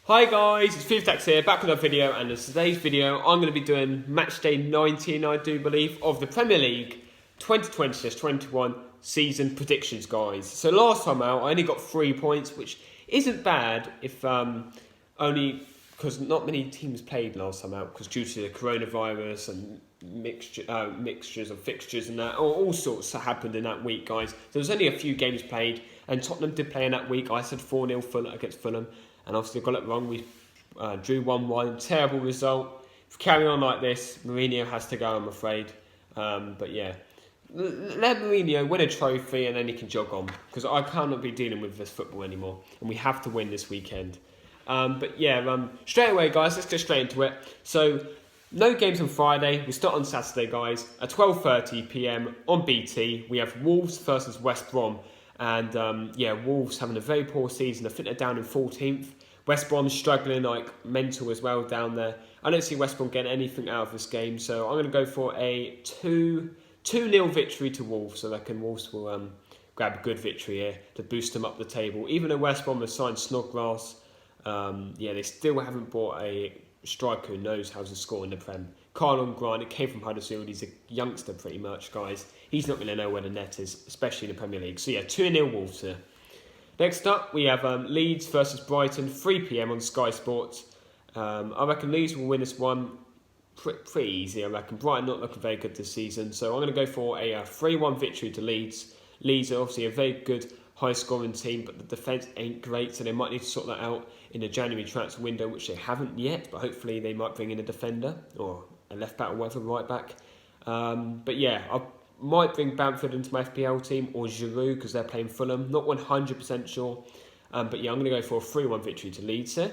Hi guys, it's Fiftax here, back with another video, and in today's video I'm going to be doing Matchday 19, I do believe, of the Premier League 2020-21 season predictions, guys. So last time out I only got 3 points, which isn't bad if only because not many teams played last time out because due to the coronavirus and mixtures of fixtures and that, all sorts that happened in that week, guys. There was only a few games played, and Tottenham did play in that week. I said 4-0 against Fulham. And obviously got it wrong. We drew 1-1. Terrible result. If we carry on like this, Mourinho has to go, I'm afraid. But yeah, let Mourinho win a trophy and then he can jog on. Because I cannot be dealing with this football anymore. And we have to win this weekend. But yeah, straight away, guys, let's get straight into it. So, no games on Friday. We start on Saturday, guys. At 12:30 PM on BT, we have Wolves versus West Brom. And yeah, Wolves having a very poor season. I think they're down in 14th. West Brom struggling like mental as well down there. I don't see West Brom getting anything out of this game, so I'm going to go for a 2-0 victory to Wolves. So I reckon Wolves will grab a good victory here to boost them up the table. Even though West Brom has signed Snodgrass, yeah, they still haven't bought a striker who knows how to score in the Prem. Carlon Grant, it came from Huddersfield. He's a youngster pretty much, guys. He's not going to know where the net is, especially in the Premier League. So yeah, 2-0 Wolves here. Next up, we have Leeds versus Brighton, 3 PM on Sky Sports. I reckon Leeds will win this one pretty easy, I reckon. Brighton not looking very good this season, so I'm going to go for a 3-1 victory to Leeds. Leeds are obviously a very good high-scoring team, but the defence ain't great, so they might need to sort that out in the January transfer window, which they haven't yet, but hopefully they might bring in a defender, or a left-back or whatever, right-back. But yeah, I might bring Bamford into my FPL team, or Giroud, because they're playing Fulham. Not 100% sure, but yeah, I'm going to go for a 3-1 victory to Leeds here.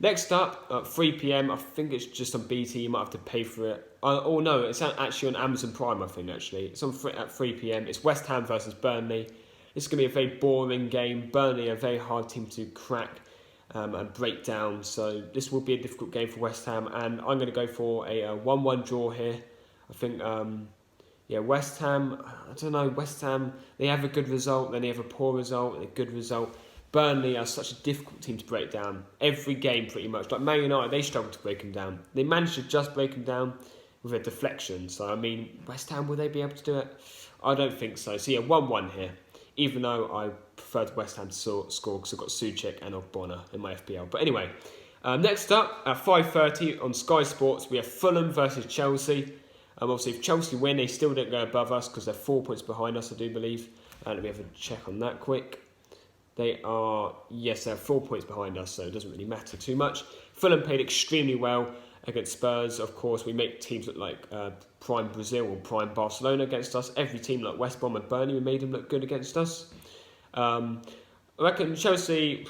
Next up, at 3 PM, I think it's just on BT, you might have to pay for it. Oh no, it's actually on Amazon Prime, I think, actually. It's on at 3 PM. It's West Ham versus Burnley. This is going to be a very boring game. Burnley are a very hard team to crack and break down, so this will be a difficult game for West Ham, and I'm going to go for a 1-1 draw here. I think, yeah, West Ham, I don't know, West Ham, they have a good result, then they have a poor result, and a good result. Burnley are such a difficult team to break down. Every game, pretty much. Like Man United, they struggle to break them down. They managed to just break them down with a deflection. So, I mean, West Ham, will they be able to do it? I don't think so. So, yeah, 1-1 here. Even though I preferred West Ham to score because I've got Souček and Ogbonna in my FPL. But anyway, next up, at 5:30 on Sky Sports, we have Fulham versus Chelsea. Obviously, if Chelsea win, they still don't go above us because they're 4 points behind us, I do believe. Let me have a check on that quick. They are, yes, they're 4 points behind us, so it doesn't really matter too much. Fulham played extremely well against Spurs. Of course, we make teams look like prime Brazil or prime Barcelona against us. Every team like West Brom and Burnley, we made them look good against us. I reckon Chelsea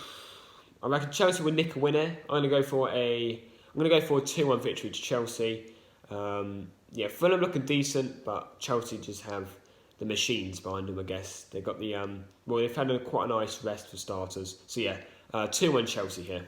will nick a winner. I'm gonna go for a 2-1 victory to Chelsea. Yeah, Fulham looking decent, but Chelsea just have the machines behind them, I guess. They've got the they've had quite a nice rest for starters. So yeah, 2-1 Chelsea here.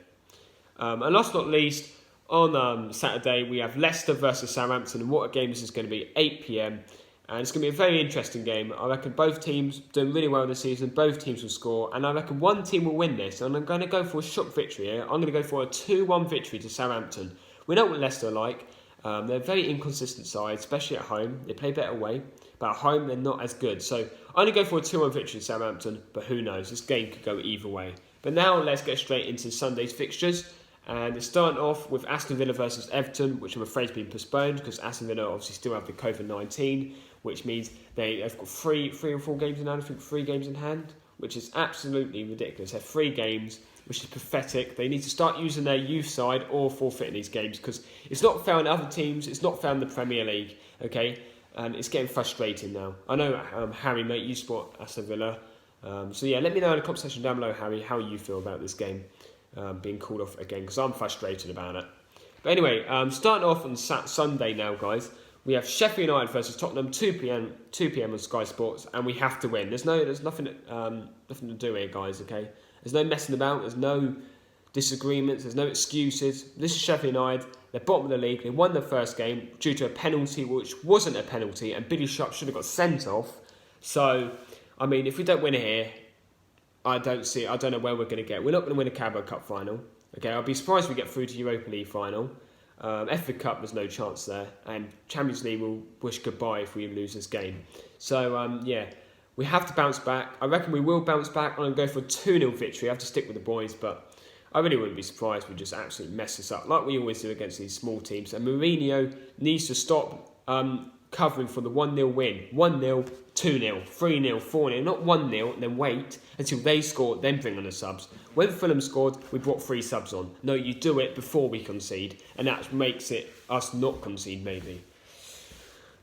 And last but not least, on Saturday we have Leicester versus Southampton, and what a game this is going to be. 8 PM, and it's going to be a very interesting game. I reckon both teams doing really well this season. Both teams will score, and I reckon one team will win this. And I'm going to go for a shock victory here. I'm going to go for a 2-1 victory to Southampton. We know what Leicester are like. They're a very inconsistent side, especially at home. They play better away, but at home they're not as good. So I'm going to go for a 2-1 victory to Southampton, but who knows? This game could go either way. But now let's get straight into Sunday's fixtures. And it's starting off with Aston Villa versus Everton, which I'm afraid has been postponed because Aston Villa obviously still have the COVID-19, which means they've got three or four games in hand. I think 3 games in hand, which is absolutely ridiculous. They have 3 games, which is pathetic. They need to start using their youth side or forfeiting these games because it's not found in other teams. It's not found in the Premier League, okay? And it's getting frustrating now. I know, Harry, mate, you support Aston Villa. So yeah, let me know in the comment section down below, Harry, how you feel about this game being called off again, because I'm frustrated about it. But anyway, starting off on Sunday now, guys, we have Sheffield United versus Tottenham, 2 PM on Sky Sports, and we have to win. There's nothing to do here, guys, okay? There's no messing about, there's no disagreements, there's no excuses. This is Sheffield United, they're bottom of the league, they won their first game due to a penalty which wasn't a penalty, and Billy Sharp should have got sent off. So, I mean, if we don't win here, I don't know where we're going to get. We're not going to win a Carabao Cup final, Okay, I'll be surprised if we get through to Europa League final. FA Cup, there's no chance there. And Champions League, we'll wish goodbye if we lose this game. So, yeah, we have to bounce back. I reckon we will bounce back. I'm going to go for a 2-0 victory. I have to stick with the boys, but I really wouldn't be surprised if we just absolutely mess this up, like we always do against these small teams. And Mourinho needs to stop covering for the 1-0 win. 1-0, 2-0, 3-0, 4-0, not 1-0 and then wait until they score, then bring on the subs. When Fulham scored, we brought 3 subs on. No, you do it before we concede, and that makes it us not concede maybe.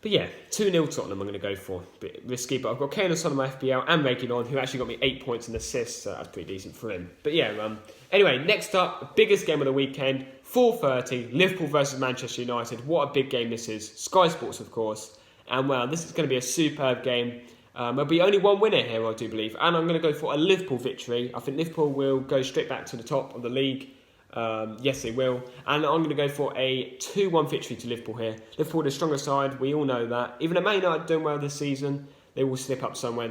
But yeah, 2-0 Tottenham I'm going to go for. Bit risky, but I've got Kane on my FPL and Reguilon, who actually got me 8 points and assists, so that's pretty decent for him. But yeah, anyway, next up, the biggest game of the weekend, 4:30, Liverpool versus Manchester United. What a big game this is. Sky Sports, of course. And well, this is going to be a superb game. There'll be only one winner here, I do believe. And I'm going to go for a Liverpool victory. I think Liverpool will go straight back to the top of the league. Yes, they will. And I'm going to go for a 2-1 victory to Liverpool here. Liverpool are the stronger side. We all know that. Even though Man United doing well this season, they will slip up somewhere.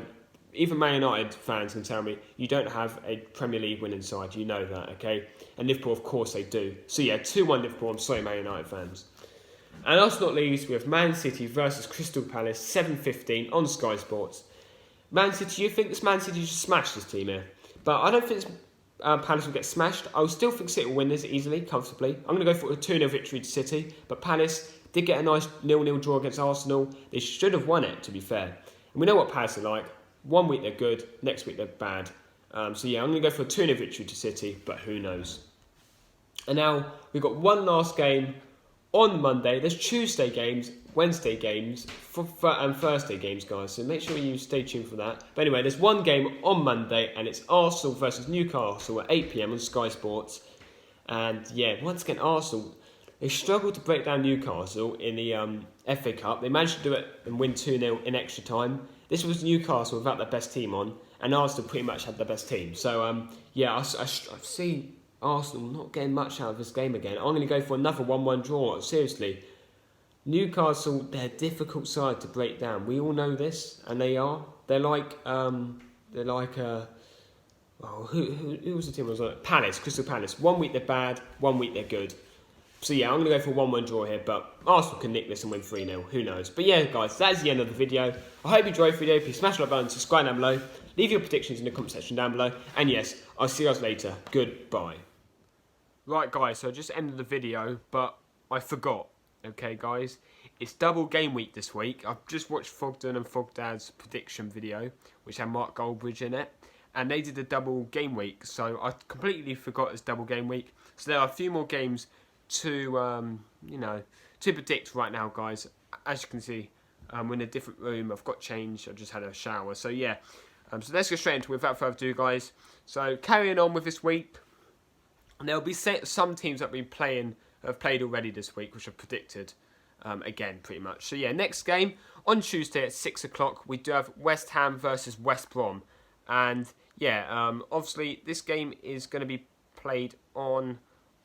Even Man United fans can tell me, you don't have a Premier League winning side. You know that, okay? And Liverpool, of course, they do. So yeah, 2-1 Liverpool. I'm sorry, Man United fans. And last but not least, we have Man City versus Crystal Palace, 7:15 on Sky Sports. Man City, you think this Man City should smash this team here? But I don't think Palace will get smashed. I still think City will win this easily, comfortably. I'm going to go for a 2-0 victory to City. But Palace did get a nice 0-0 draw against Arsenal. They should have won it, to be fair. And we know what Palace are like. One week they're good, next week they're bad. So yeah, I'm going to go for a 2-0 victory to City, but who knows. And now we've got one last game on Monday. There's Tuesday games, Wednesday games, and Thursday games, guys. So make sure you stay tuned for that. But anyway, there's one game on Monday, and it's Arsenal versus Newcastle at 8 PM on Sky Sports. And yeah, once again, Arsenal, they struggled to break down Newcastle in the FA Cup. They managed to do it and win 2-0 in extra time. This was Newcastle without their best team on, and Arsenal pretty much had their best team. So yeah, I see Arsenal not getting much out of this game again. I'm going to go for another 1-1 draw. Seriously, Newcastle, they're a difficult side to break down. We all know this, and they are. They're like who was the team? Was on Palace, Crystal Palace. 1 week they're bad, 1 week they're good. So yeah, I'm going to go for a 1-1 draw here, but Arsenal can nick this and win 3-0. Who knows? But yeah, guys, that's the end of the video. I hope you enjoyed the video. Please smash the like button, subscribe down below, leave your predictions in the comment section down below, and yes, I'll see you guys later. Goodbye. Right, guys, so I just ended the video, but I forgot. Okay, guys, it's double game week this week. I've just watched Fogden and Fogdad's prediction video, which had Mark Goldbridge in it, and they did a double game week, so I completely forgot it's double game week. So there are a few more games to predict right now, guys. As you can see, we're in a different room. I've got changed. I just had a shower. So yeah, so let's go straight into it without further ado, guys. So carrying on with this week, and there'll be some teams that have played already this week, which I've predicted again pretty much. So yeah, next game on Tuesday at 6 o'clock, we do have West Ham versus West Brom, and yeah, obviously this game is going to be played on,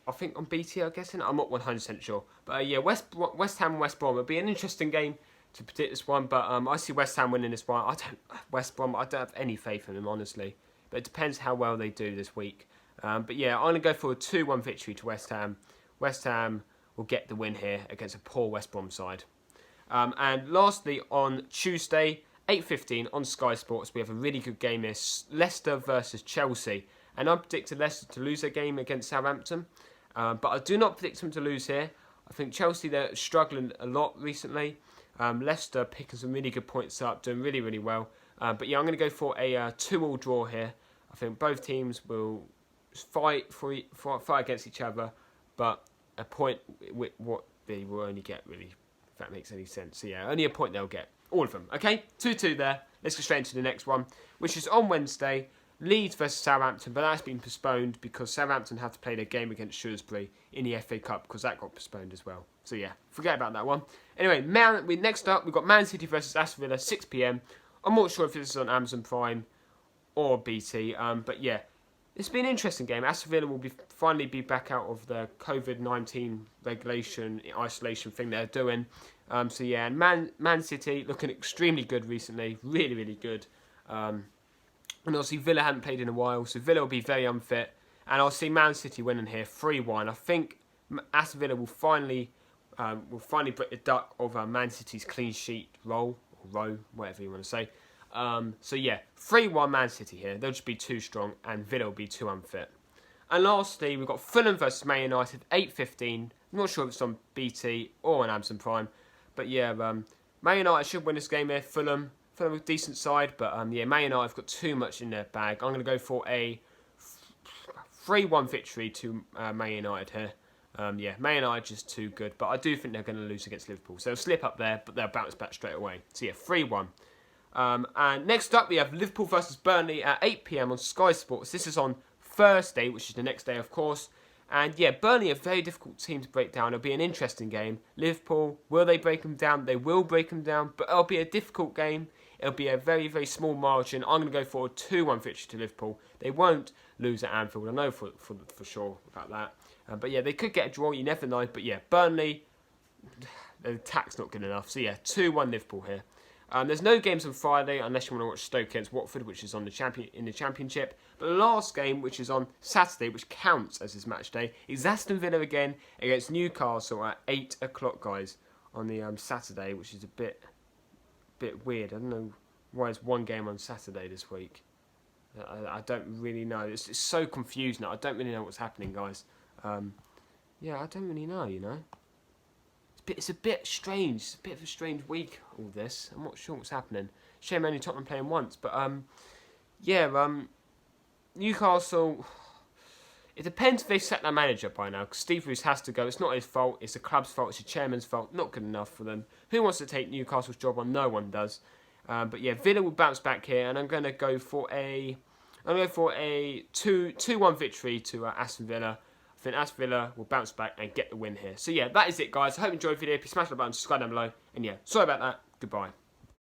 I think on BT, I'm guessing. I'm not 100% sure. But yeah, West Ham and West Brom. It'll be an interesting game to predict this one. But I see West Ham winning this one. West Brom, I don't have any faith in them, honestly. But it depends how well they do this week. But yeah, I'm going to go for a 2-1 victory to West Ham. West Ham will get the win here against a poor West Brom side. And lastly, on Tuesday, 8:15 on Sky Sports, we have a really good game here. Leicester versus Chelsea. And I predicted Leicester to lose their game against Southampton. But I do not predict them to lose here. I think Chelsea, they're struggling a lot recently. Leicester picking some really good points up, doing really, really well. But yeah, I'm going to go for a 2-2 draw here. I think both teams will fight against each other, but a point with what they will only get, really, if that makes any sense. So yeah, only a point they'll get. All of them. Okay, 2-2 there. Let's go straight into the next one, which is on Wednesday. Leeds versus Southampton, but that's been postponed because Southampton have to play their game against Shrewsbury in the FA Cup because that got postponed as well. So yeah, forget about that one. Anyway, next up, we've got Man City versus Aston Villa, 6 PM. I'm not sure if this is on Amazon Prime or BT, but yeah, it's been an interesting game. Aston Villa will finally be back out of the COVID-19 regulation, isolation thing they're doing. So yeah, and Man City looking extremely good recently, really, really good. And obviously Villa hadn't played in a while, so Villa will be very unfit. And I'll see Man City winning here 3-1. I think Aston Villa will finally break the duck of Man City's clean sheet row, whatever you want to say. So yeah, 3-1 Man City here. They'll just be too strong, and Villa will be too unfit. And lastly, we've got Fulham versus Man United, 8:15. I'm not sure if it's on BT or on Amazon Prime, but yeah, Man United should win this game here. Fulham a decent side, but yeah, Man United have got too much in their bag. I'm going to go for a 3-1 victory to Man United here. Yeah, Man United just too good, but I do think they're going to lose against Liverpool. So they'll slip up there, but they'll bounce back straight away. So yeah, 3-1. And next up, we have Liverpool versus Burnley at 8 PM on Sky Sports. This is on Thursday, which is the next day, of course. And yeah, Burnley are a very difficult team to break down. It'll be an interesting game. Liverpool, will they break them down? They will break them down, but it'll be a difficult game. It'll be a very, very small margin. I'm going to go for a 2-1 victory to Liverpool. They won't lose at Anfield. I know for sure about that. But yeah, they could get a draw. You never know. But yeah, Burnley, the attack's not good enough. So yeah, 2-1 Liverpool here. There's no games on Friday unless you want to watch Stoke against Watford, which is on the Championship. But the last game, which is on Saturday, which counts as his match day, is Aston Villa again against Newcastle at 8 o'clock, guys, on the Saturday, which is a bit weird. I don't know why there's one game on Saturday this week. I don't really know. It's so confused now. I don't really know what's happening, guys. Yeah, I don't really know, you know. It's a bit strange. It's a bit of a strange week, all this. I'm not sure what's happening. Shame only Tottenham playing once. But, yeah, Newcastle, it depends if they've set their manager by now. Because Steve Bruce has to go. It's not his fault. It's the club's fault. It's the chairman's fault. Not good enough for them. Who wants to take Newcastle's job on? No one does. But, yeah, Villa will bounce back here. And I'm going to go for a 2-1 victory to Aston Villa. I think Aston Villa will bounce back and get the win here. So yeah, that is it, guys. I hope you enjoyed the video. Please smash the button, subscribe down below. And yeah, sorry about that. Goodbye.